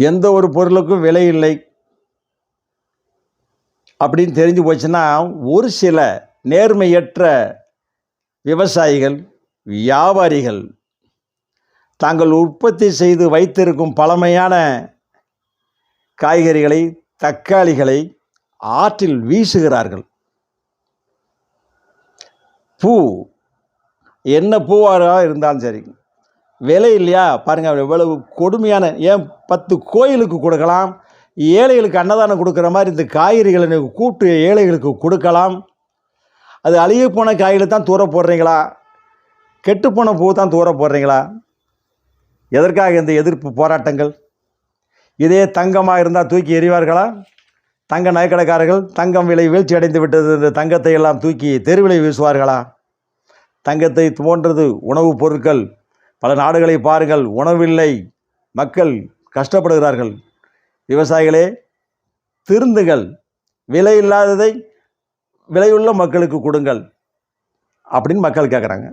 எந்த ஒரு பொருளுக்கும் விலை இல்லை அப்படின்னு தெரிஞ்சு போச்சுன்னா, ஒரு சில நேர்மையற்ற விவசாயிகள், வியாபாரிகள் தாங்கள் உற்பத்தி செய்து வைத்திருக்கும் பழமையான காய்கறிகளை, தக்காளிகளை ஆற்றில் வீசுகிறார்கள். பூ என்ன பூவாக இருந்தாலும் சரி, விலை இல்லையா பாருங்கள், எவ்வளவு கொடுமையான. ஏன் 10 கோயிலுக்கு கொடுக்கலாம், ஏழைகளுக்கு அன்னதானம் கொடுக்குற மாதிரி இந்த காய்கறிகளை கூட்டு ஏழைகளுக்கு கொடுக்கலாம். அது அழுகி போன காய்களை தான் தூர போடுறீங்களா, கெட்டுப்போன பூ தான் தூர போடுறீங்களா? எதற்காக இந்த எதிர்ப்பு போராட்டங்கள்? இதே தங்கமாக இருந்தால் தூக்கி எறிவார்களா? தங்க நகைக்கடைக்காரர்கள் தங்கம் விலை வீழ்ச்சி அடைந்து விட்டது, இந்த தங்கத்தை எல்லாம் தூக்கி தெருவிலை வீசுவார்களா? தங்கத்தை போன்றது உணவுப் பொருட்கள், பல நாடுகளை பாருங்கள், உணவில்லை, மக்கள் கஷ்டப்படுகிறார்கள். விவசாயிகளே திருந்துங்கள், விலை இல்லாததை விலையுள்ள மக்களுக்கு கொடுங்கள் அப்படின்னு மக்கள் கேட்குறாங்க.